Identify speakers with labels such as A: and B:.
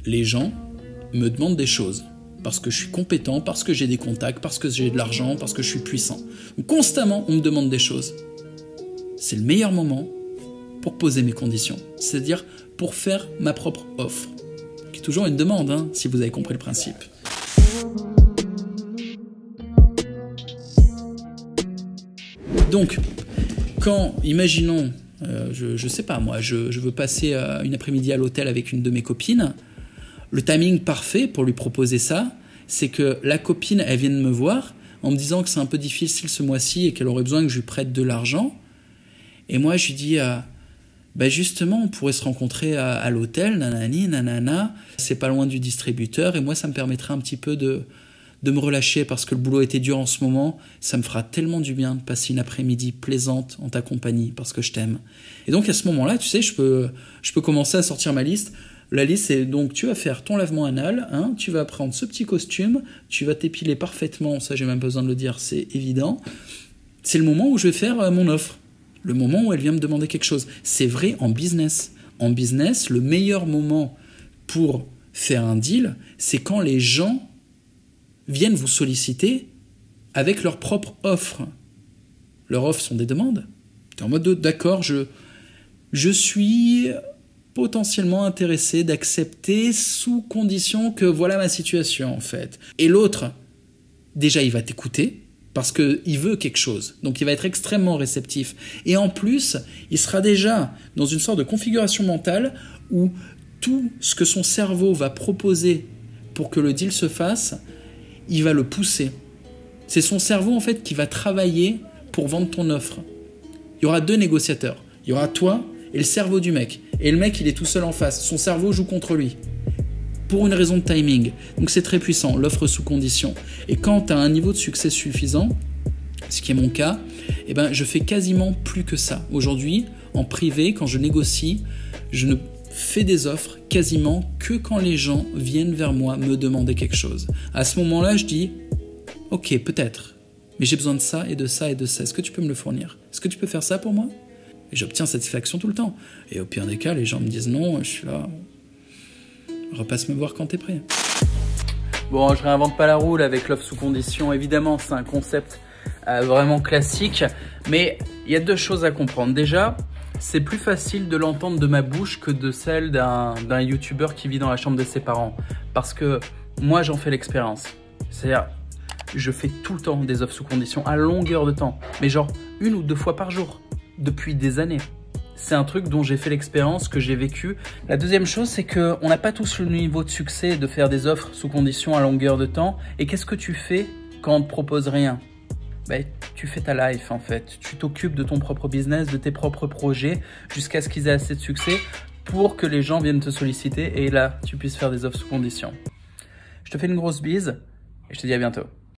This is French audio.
A: les gens me demandent des choses. Parce que je suis compétent, parce que j'ai des contacts, parce que j'ai de l'argent, parce que je suis puissant. Donc, constamment, on me demande des choses. C'est le meilleur moment pour poser mes conditions. C'est-à-dire pour faire ma propre offre. Qui est toujours une demande, hein, si vous avez compris le principe. Donc, quand, imaginons, je sais pas moi, je veux passer une après-midi à l'hôtel avec une de mes copines, le timing parfait pour lui proposer ça, c'est que la copine, elle vienne me voir en me disant que c'est un peu difficile ce mois-ci et qu'elle aurait besoin que je lui prête de l'argent. Et moi, je lui dis, justement, on pourrait se rencontrer à l'hôtel, nanani, nanana, c'est pas loin du distributeur, et moi, ça me permettrait un petit peu de me relâcher parce que le boulot était dur en ce moment. Ça me fera tellement du bien de passer une après-midi plaisante en ta compagnie parce que je t'aime. Et donc, à ce moment-là, tu sais, je peux commencer à sortir ma liste. La liste, c'est donc tu vas faire ton lavement anal, hein, tu vas prendre ce petit costume, tu vas t'épiler parfaitement, ça j'ai même pas besoin de le dire, c'est évident. C'est le moment où je vais faire mon offre, le moment où elle vient me demander quelque chose. C'est vrai en business. En business, le meilleur moment pour faire un deal, c'est quand les gens viennent vous solliciter avec leur propre offre. Leurs offres sont des demandes. Tu es en mode d'accord, je suis potentiellement intéressé d'accepter sous condition que voilà ma situation en fait. Et l'autre, déjà il va t'écouter parce qu'il veut quelque chose. Donc il va être extrêmement réceptif. Et en plus, il sera déjà dans une sorte de configuration mentale où tout ce que son cerveau va proposer pour que le deal se fasse, il va le pousser. C'est son cerveau en fait qui va travailler pour vendre ton offre. Il y aura deux négociateurs. Il y aura toi et le cerveau du mec. Et le mec, il est tout seul en face. Son cerveau joue contre lui. Pour une raison de timing. Donc c'est très puissant, l'offre sous condition. Et quand tu as un niveau de succès suffisant, ce qui est mon cas, je fais quasiment plus que ça. Aujourd'hui, en privé, quand je négocie, je ne fais des offres quasiment que quand les gens viennent vers moi me demander quelque chose. À ce moment-là, je dis « Ok, peut-être, mais j'ai besoin de ça et de ça et de ça. Est-ce que tu peux me le fournir? Est-ce que tu peux faire ça pour moi ?» Et j'obtiens satisfaction tout le temps. Et au pire des cas, les gens me disent non, je suis là. Repasse me voir quand t'es prêt. Bon, je réinvente pas la roue avec l'offre sous condition. Évidemment, c'est un concept vraiment classique. Mais il y a deux choses à comprendre. Déjà, c'est plus facile de l'entendre de ma bouche que de celle d'un YouTuber qui vit dans la chambre de ses parents. Parce que moi, j'en fais l'expérience. C'est-à-dire, je fais tout le temps des offres sous condition à longueur de temps. Mais genre, 1 ou 2 fois par jour. Depuis des années. C'est un truc dont j'ai fait l'expérience, que j'ai vécu. La deuxième chose, c'est qu'on n'a pas tous le niveau de succès de faire des offres sous condition à longueur de temps. Et qu'est-ce que tu fais quand on te propose rien? Tu fais ta life en fait. Tu t'occupes de ton propre business, de tes propres projets, jusqu'à ce qu'ils aient assez de succès pour que les gens viennent te solliciter et là, tu puisses faire des offres sous condition. Je te fais une grosse bise et je te dis à bientôt.